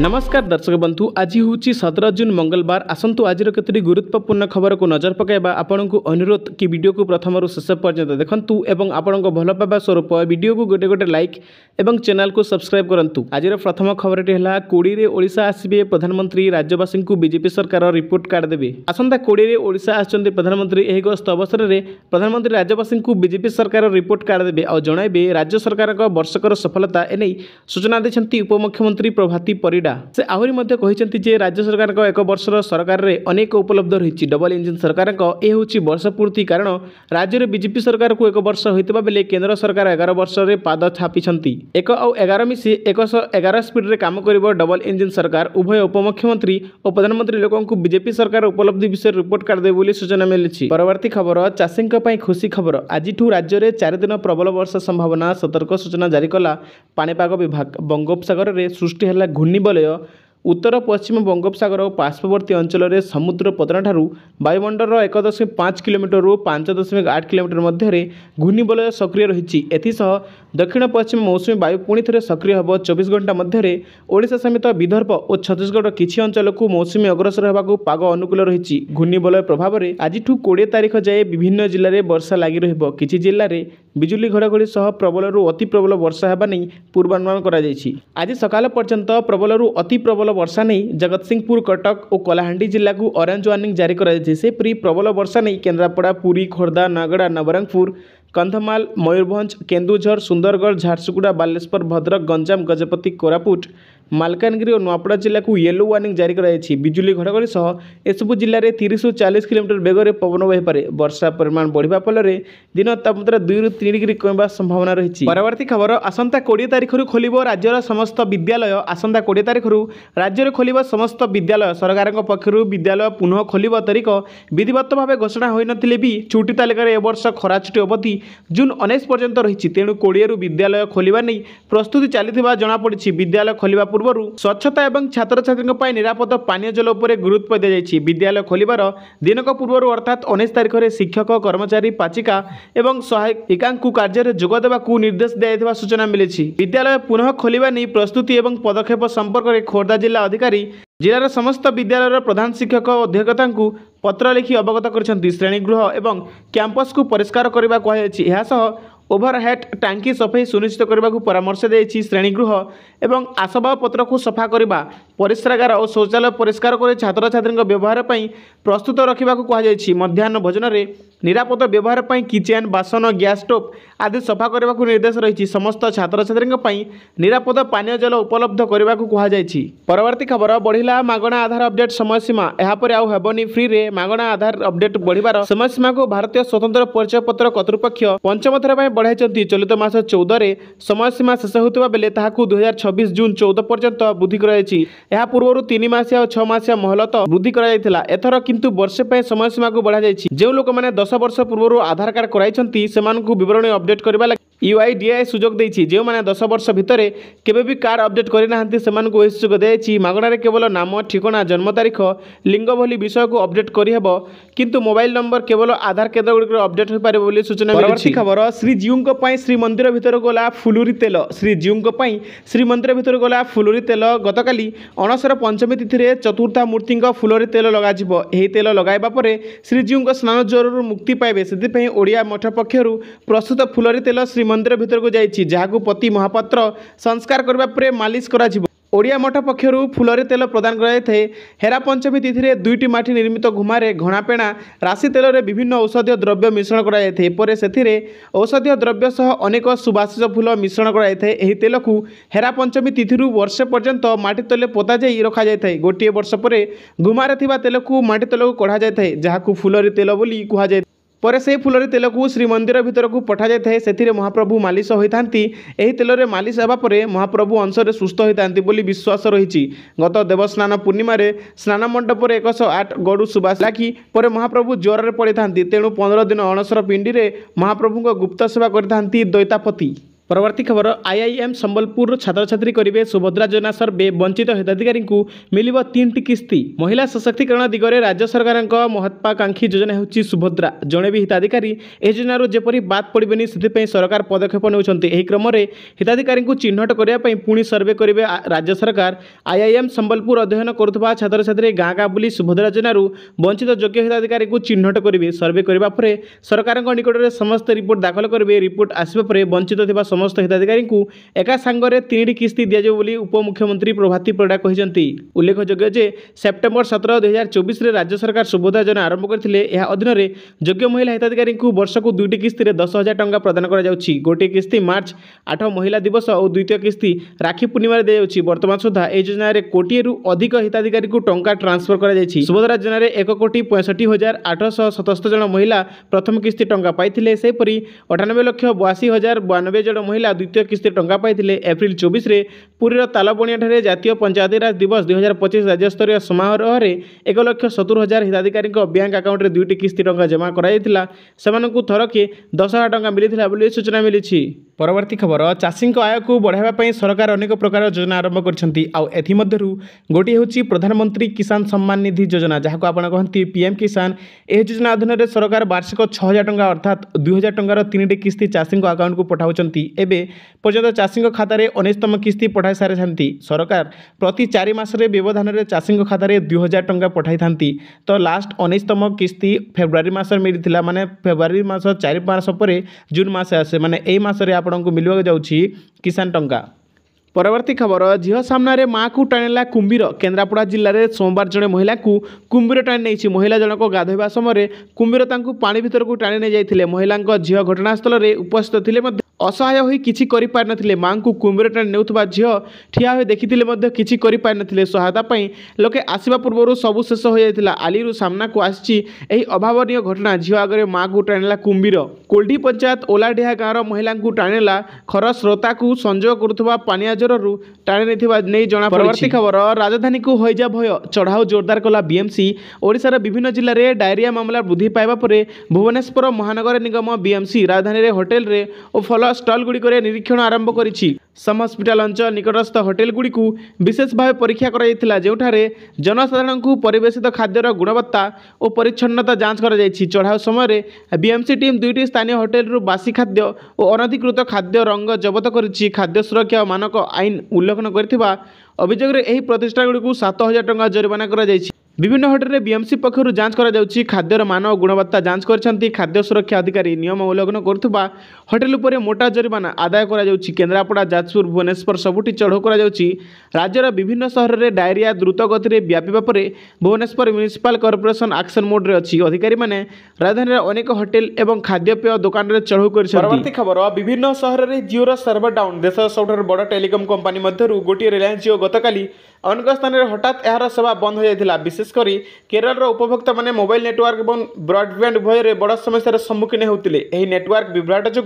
नमस्कार दर्शक बंधु आज हूँ 17 जून मंगलवार आसतु आज केतोटी गुरुत्वपूर्ण खबर को नजर पकाइबा आपण को अनुरोध कि वीडियो को प्रथम शेष पर्यंत देखंतु एवं आपण को भल पाइबा स्वरूप वीडियो को गोटे गोटे लाइक एवं चैनल को सब्सक्राइब करंतु। आज प्रथम खबरटी है 20 रे ओडिशा आसिबे प्रधानमंत्री राज्यवासी को बीजेपी सरकार रिपोर्ट कार्ड देबे। आसंता 20 रे ओडिशा आछन्ते प्रधानमंत्री एही गस्त अवसर में प्रधानमंत्री राज्यवासी को बीजेपी सरकार रिपोर्ट कार्ड देबे और जणाइबे राज्य सरकार का वर्षकर सफलता एने सूचना देछन्ती उपमुख्यमंत्री प्रभाती परिडा। से आहरी मध्य कहिसेंती जे राज्य सरकार का एक वर्षर सरकार रे अनेक उपलब्ध रही डबल इंजिन सरकार ए होची वर्ष पूर्ति कारण राज्य में बीजेपी सरकार को एक वर्ष होइतबा बेले केंद्र सरकार 11 वर्ष रे पाद छापिछन्ती। 1 और 11 मिसी 111 स्पीड रे काम करिवो डबल इंजिन सरकार। उभय उपमुख्यमंत्री और प्रधानमंत्री लोकों को बीजेपी सरकार उपलब्धि विषय रिपोर्ट कार्ड देबे बोली सूचना मिली। परवर्ती खबर चाषी खुशी खबर आज राज्य में 4 दिन प्रबल वर्षा संभावना सतर्क सूचना जारी कला पाणीपाग विभाग। बंगोपसागर में सृष्टि है घूर्णिबलय उत्तर पश्चिम बंगोपसागर और पार्श्ववर्ती अंचल में समुद्र पतन ठारू वायुमंडल 1.5 किलोमीटर रू 5.8 किलोमीटर मध्य घूर्णिबलय सक्रिय रही। एथिसह दक्षिण पश्चिम मौसुमी वायु पुणी थे सक्रिय होब 24 घंटा मध्य ओडिशा समेत विदर्भ और छत्तीसगढ़ किछि अंचल को मौसुमी अग्रसर होगा पाग अनुकूल रही। घूर्णिबलय प्रभाव में आज 20 तारीख जाए विभिन्न जिले में वर्षा लगी रहिबो। किछि जिले में बिजुली घड़घड़ी सह प्रबल रु अति प्रबल वर्षा हेबा नहीं पूर्वानुमान करा जायछि। आज सकाल पर्यंत प्रबल रु अति प्रबल वर्षा नहीं जगतसिंहपुर कटक और कलाहांडी जिला को ऑरेंज वार्निंग जारी करा जायछि। सेपरि प्रबल वर्षा नहीं केन्द्रापड़ा पुरी खोर्धा नगड़ा नवरंगपुर कंधमाल मयूरभंज केन्दुझर सुंदरगढ़ झारसुगुड़ा बालेश्वर भद्रक गंजाम गजपति कोरापुट मालकानगिरी और नुआपड़ा जिला को येलो वार्निंग जारी कराई। बिजुली घड़घड़ी सह एसबू जिले में 30 ରୁ 40 किलोमीटर बेगर पवन बहीपे। वर्षा परिमाण बढ़िया फल दिन तापमात्रा 2 ରୁ 3 डिग्री कमिबा संभावना रही। परवर्ती खबर आसंता 20 तारीख खोलिबो राज्यर समस्त विद्यालय। आसंता 20 तारीख राज्य में खोलिबो समस्त विद्यालय। सरकार पक्षर विद्यालय पुनः खोलिबो तारीख विधिवत भाव घोषणा होई नथिले भी छुट्टी तालिकार ए वर्ष खरा छुट्टी अवधि जून 19 पर्यंत रही। तेणु 20 ରୁ विद्यालय खोलिबा नहीं प्रस्तुति चली जमापड़ी। विद्यालय खोलिबा पूर्व स्वच्छता एवं छात्र छात्री निरापद पानीय जल उपर गुरुत्व दी जाएगी। विद्यालय खोलिबार दिनक पूर्व अर्थात 19 तारीख में शिक्षक कर्मचारी पाचिका एवं सहायिका कार्य जोगदेवा निर्देश दिया सूचना मिली। विद्यालय पुनः खोलिबा नहीं प्रस्तुति एवं पदक्षेप संपर्क में खोर्धा जिला अधिकारी जिलार समस्त विद्यालय प्रधान शिक्षक और अध्यक्षता पत्र लिखि अवगत कर श्रेणीगृह एवं कैंपस को परिष्कार करने कहुई। ओभरहेड टांकी सफाई सुनिश्चित करने को परामर्श दी। श्रेणीगृह एवं आसबाबपत्र को सफा करने परिश्रागार और शौचालय परिष्कार कर छात्र छात्री व्यवहार पर प्रस्तुत रखा कहुई। मध्याह्न भोजन में निरापद व्यवहार पर किचेन बासन गैस स्टोव आदि सफा करने को निर्देश रही। समस्त छात्र छात्री निरापद पानीय जल उपलब्ध करने को कहुई। परवर्ती खबर बढ़िला मागणा आधार अपडेट समय सीमा। यापर आउ हेबनी फ्री रे मागणा आधार अपडेट बढ़िबार समय सीमा को भारतीय स्वतंत्र परिचय पत्र कर्तृपक्ष पंचम थर बढ़ाई। चलित मास 14 रे समय सीमा शेष होता बेले ताहाकू 2026 जून 14 पर्यंत वृद्धि कर पूर्व 3 मासिया और 6 मासिया महलत वृद्धि कर। एथर किंतु वर्षे पर समय सीमा को बढ़ाई। जो लोक मैंने 10 वर्ष पूर्व आधार कार्ड कराई विवरणी अपडेट करने यूआईडीआई सुजोग देछि। जो मैंने 10 वर्ष भितर केबे भी कार्ड अपडेट करना सुजोग दिखाई। मागणार केवल नाम ठिकाना जन्म तारीख लिंग भली विषय को अपडेट करहब किंतु मोबाइल नंबर केवल आधार केन्द्र गुड़िक अपडेट हो पारे बोली सूचना मिली। खबर श्रीजीऊ श्रीमंदिर भितर गला फुलुरी तेल। श्रीजीऊ श्रीमंदिर भितर गला फुलुरी तेल गतकाली अणसर पंचमी तिथि चतुर्था मूर्ति फुलुरी तेल लगाजिबो। एही तेल लगाइबा परे श्रीजीऊ स्नान ज्वरु मुक्ति पाइबे। सेथिपई ओडिया मठ पक्षरु प्रस्तुत फुलुरी तेल श्रीमंदिर भितर को जाइछि जहाकू पति महापात्र संस्कार करबा परे मालिश कराजिबो। ओडिया मठ पक्षर फुलरी तेल प्रदान कराई। हेरा पंचमी तिथि में 2टी माटी निर्मित घुमारे घणापेणा राशि तेल में विभिन्न औषधीय द्रव्य मिश्रण कराई। पर से औषधीय द्रव्य सह अनेक सुबासित फूल मिश्रण कराई। एही तेल को हेरा पंचमी तिथि वर्षे पर्यंत माटी तले पोता जाई रखा जाए। गोटे वर्ष पर घुमारे थिबा तेल को माटी तल को कढ़ा जाए जहाकू फुलरी तेल बोली कहुए। पर से फुलरी तेल को श्रीमंदिर भितर को पठा जाए। से महाप्रभु मालिश होता। तेल में मालिश होगा पर महाप्रभु अंशरे सुस्थ होता विश्वास रही। गत देवस्नान पूर्णिमा स्नान मंडप 108 गड़ू सुबास लाखी पर महाप्रभु ज्वर में पड़ी था। तेणु 15 दिन अणसर पिंडी में महाप्रभु गुप्त सेवा करता दैतापति। परवर्ती खबर आईआईएम संबलपुर छात्र छात्री करेंगे सुभद्रा योजना सर्वे वंचित हिताधिकारी को मिलिब 3टी किस्ती। महिला सशक्तिकरण दिगरे राज्य सरकार महत्वाकांक्षी योजना होची सुभद्रा। जड़े भी हिताधिकारी योजन जेपरी बाद पड़े से सरकार पदक्षेप ने क्रम में हिताधिकारी को चिन्हट करने पुणी सर्वे करेंगे राज्य सरकार। आईआईएम संबलपुर अध्ययन करुवा छात्र छात्री गाँ गाँ बुली सुभद्रा योजन वंचित योग्य हिताधिकारी को चिन्हट करेंगे। सर्वे करने सरकार निकट में समस्त रिपोर्ट दाखल करेंगे। रिपोर्ट आसवा वंचित समस्त हिताधिकारी को एका सांगरे 3टी किस्ती दिजाव बोली उपमुख्यमंत्री प्रभाती परिडा कहते। उल्लेखयोग्य जे सेप्टेम्बर 17, 2024 में राज्य सरकार सुभद्रा योजना आरंभ करते। अधीन में योग्य महिला हिताधिकारी को वर्ष को 2टी किस्ती 10,000 टंका प्रदान कर गोटे किस्ती मार्च 8 महिला दिवस और द्वितीय किस्ती राखी पूर्णिमा दी। वर्तमान सुधा यह योजना कोटिएरु अधिक हिताधिकारी को टंका ट्रांसफर कर सुभद्रा योजना 1,65,877 जन महिला प्रथम किस्ती टंका पाई। सेपरी 98,82,092 जन महिला द्वितीय किस्ती टंका पाई। एप्रिल 24 में पुरीर तालबणिया जातीय पंचायतीराज दिवस 2025 राज्यस्तरीय समारोह में 1,70,000 हिताधिकारी बैंक अकाउंट में 2टी किस्ती टंका जमा कराइला। थरके 10,000 टंका मिली सूचना मिली। परवर्ती खबर चाषी आय को बढ़ावा सरकार अनेक प्रकार योजना आरंभ कर गोटे हूँ प्रधानमंत्री किसान सम्मान निधि योजना जहाँ को आपड़ कहते पीएम किसान। यह योजना अधीन में सरकार वार्षिक 6,000 टंका अर्थात 2,000 टंकार 3टी किस्ती चाषी अकाउंट को पठाउछंती। एबे पर्यंत चाषी खाता 19तम किस्ती पठाई सारी सरकार प्रति 4 मासरे व्यवधान में चाषी खाता 2,000 टंका पठाई था। तो लास्ट 19तम किस्ती फेब्रुआरी मास मिलता माने फेब्रुआरी मास 4 मास पर जून मास आसे माने यही मासरे आपन को मिलवा जाउछि किसान टंका। परवर्ती खबर झील सामने माँ को टाणिला कुंभीर। केन्द्रापड़ा जिले में सोमवार जड़े महिला को कुंभीर टाणी नहीं। महिला जनक गाधोवा समय कुंभीर पानी भीतर को टाणी नहीं जाते। महिला झील घटनास्थल में उपस्थित थे असहाय होई किछि करि पार नथिले। मां को कुंभीर टाणी नेउथबा झील ठिया होई देखिथिले मध्य किछि करि पार नथिले। सहायता पई लोके आसीबा पूर्वरु सबु शेष हो जाइतिला। आलीरु सामना को आछि एही अभावनीय घटना। झील आगरे मां को टाणिला कुंभीर। कोल्डी पंचायत ओलाढिया गाँव महिला को टाणिला खर स्रोता को संजोग करुथबा पानिया जोररु टाणी नेथिबा नै जणा। परवर्ती खबर राजधानी को होइजा भय चढ़ाऊ जोरदार कला बीएमसी। ओडिशार विभिन्न जिल्ला रे डायरिया मामला वृद्धि पाइबा परे भुवनेश्वर महानगर निगम बीएमसी राजधानी रे होटेल रे ओ फल स्टल गुड़िक निरीक्षण आरंभ करिछि। सम हस्पिटाल अंचल निकटस्थ होटेल गुड़िक विशेष भाव परीक्षा कराइथिला जेउठारे जनसाधारण को परिवेशित खाद्यर गुणवत्ता और परिच्छन्नता जांच कर चढ़ाऊ समय बीएमसी टीम 2टी स्थानीय होटेल रु बासी खाद्य और अनधिकृत खाद्य रंग जबत करिछि। खाद्य सुरक्षा मानक आईन उल्लंघन करथिबा अभियोग रे एही प्रतिष्ठान गुड़िक 7,000 टंका जरिमाना करा जायछि। विभिन्न होटेल में बीएमसी पक्षर जांच कर खाद्यर मान और गुणवत्ता जांच कर खाद्य सुरक्षा अधिकारी नियम उल्लंघन करुवा होटेल उपर मोटा जरिमाना आदाय कर केन्द्रापड़ा जाजपुर भुवनेश्वर सबुठी चढ़ऊ कर राज्यर विभिन्न सहर में डायरिया द्रुत गति व्यापीबा पर Bhubaneswar municipal corporation action mode रे अछि। अधिकारी माने राजधानी अनेक होटेल एवं खाद्यपेय दुकान में चढ़ऊ कर। खबर विभिन्न सहर में जिओर सर्वर डाउन। देश सबुठार बड़ टेलिकम कंपनी मध्यरु गोटे रिलायंस जिओ गतकाली अनेक स्थान में हठात यार सेवा बंद हो जाता। विशेषकर केरल उपभोक्ता माने मोबाइल नेटवर्क और ब्रॉडबैंड उभय बड़ समस्यार सम्मुखीन होते। यह नेटवर्क विभ्राट जो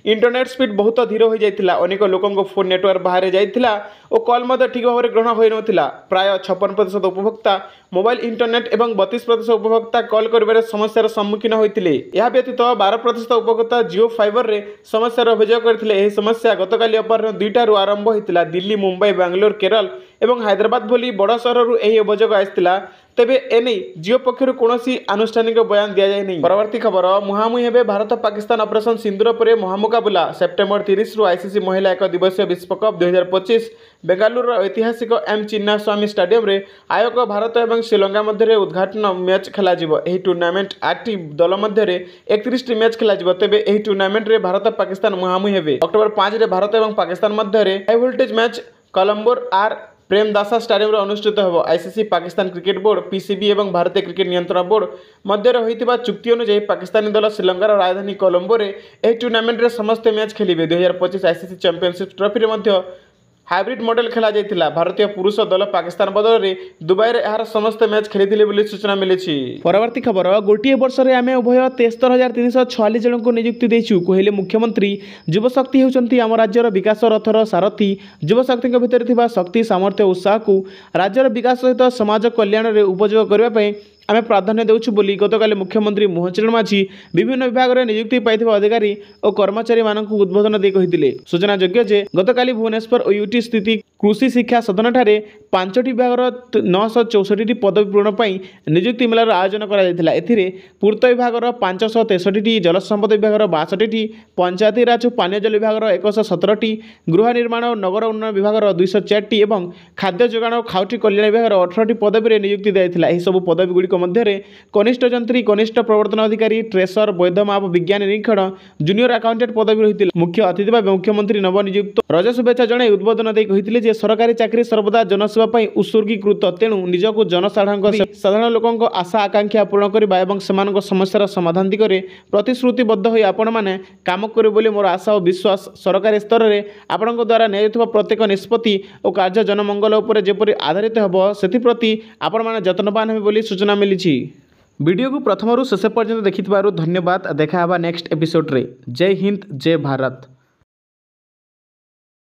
इंटरनेट स्पीड बहुत धीर हो जाता। अनेक लोकों फोन नेटवर्क बाहर जाता और कॉल ठीक भाव में ग्रहण हो नाला। प्राय 56% उपभोक्ता मोबाइल इंटरनेट और 32% उपभोक्ता कॉल कर समस्यार सम्मुखीन होते। यह व्यतीत 12% उपभोक्ता जिओ फाइबर रे समस्यार अभियोग करते। यह समस्या गतकाली अपराह्न 2टारू आरंभ होता। दिल्ली, मुंबई, बेंगलोर, केरल और हैदराबाद भली बड़ सहर यह अभियोग आसाला। तेबे एने जिओ पक्षर कौन आनुष्ठानिक बयान दि जाए नहीं। परवर्ती खबर मुहांमुही हेबे भारत पाकिस्तान ऑपरेशन सिंदूर पर महामुकाबला। सेप्टेम्बर 30 रु आईसीसी महिला एक दिवसीय विश्वकप 2025 बेंगालुरु ऐतिहासिक एम चिन्नास्वामी स्टेडियम रे आयोग भारत और श्रीलंका मध्य उद्घाटन मैच खेल। टूर्नामेंट 8टी दल मध्य 31टी मैच खेल। तेबे यह टूर्नामेंट रे भारत पाकिस्तान मुहांमुही हेबे। अक्टोबर 5 रे भारत और पाकिस्तान मध्य हाई वोल्टेज मैच कोलंबोर आर प्रेमदासा स्टेडियम रे अनुष्ठित हो। ICC, Pakistan cricket board, PCB और भारतीय क्रिकेट नियंत्रण बोर्ड मध्य होइतिबा चुक्ति अनुसार पाकिस्तानी दल श्रीलंकार राजधानी कोलंबो रे एही टूर्नामेंट रे समस्त मैच खेलिबे। 2025 आईसीसी चैंपियनशिप ट्रॉफी रे मध्य हाइब्रिड मॉडल खेला जाइतिला। भारतीय पुरुष दल पाकिस्तान बदल में दुबई रे यार समस्त मैच खेली बोली सूचना मिली। परवर्ती खबर गोटे वर्ष में आम उभय 73,346 जन को नियुक्ति देचु कहले मुख्यमंत्री। युवशक्ति होउचंती आम राज्यर विकास रथर सारथी। युवशक्ति भितर थिबा शक्ति, सामर्थ्य, उत्साह को राज्यर विकास सहित समाज कल्याण में उपयोग करने आम प्राधान्य देउछु बोली गतकाली मुख्यमंत्री मोहनचरण माझी विभिन्न विभाग में नियुक्ति पाइथिबा अधिकारी और कर्मचारी मानक उद्बोधन दे कहिथिले। सूचना योग्य जे गतकाली भुवनेश्वर और यूटी स्थित कृषि शिक्षा सदन ठारे 5टी विभाग 964 पदवी पूरण पर नियुक्ति मेलार आयोजन करा एथिरे पूर्त विभाग 563टी, जलसंपद विभाग 62टी, पंचायतीराज और पानीय जल विभाग 117टी, गृह निर्माण और नगर उन्नयन विभाग 204टी और खाद्य जोगाण और खाउटी कल्याण विभाग 18टी पदवी नियुक्ति दिया। यह सब पदवी गुड़िक मध्य कनिष्ठ जंत्री, कनिष्ठ प्रवर्तन अधिकारी, ट्रेसर, वैध माप विज्ञान निरीक्षण, जूनियर अकाउंटेंट पदवी रही। मुख्य अतिथि भाव मुख्यमंत्री नवनियुक्त रज शुभेच्छा जणाई उद्बोधन दे कहिथिले सरकारी चाकरी सर्वदा जनसेवा ପାଇଁ उत्सर्गीकृत, तेणु निजको साधारण लोकों आशा आकांक्षा पूर्ण करने और सेमानक समस्यार समाधान दिगरे प्रतिश्रुतिबद्ध होई आपण माने काम करिवे बोली मोर आशा और विश्वास। सरकारी स्तर में आपणक द्वारा नियायिथबा प्रत्येक निष्पत्ति और कार्य जनमंगल उपर जेपरि आधारित हेबो सेथिप्रति आपण माने यत्नवान हेबे बोली सूचना मिली। वीडियो को प्रथमरु शेष पर्यंत देखिथिबारु धन्यवाद। देखा हेबा नेक्स्ट एपिसोड रे। जय हिंद, जय भारत।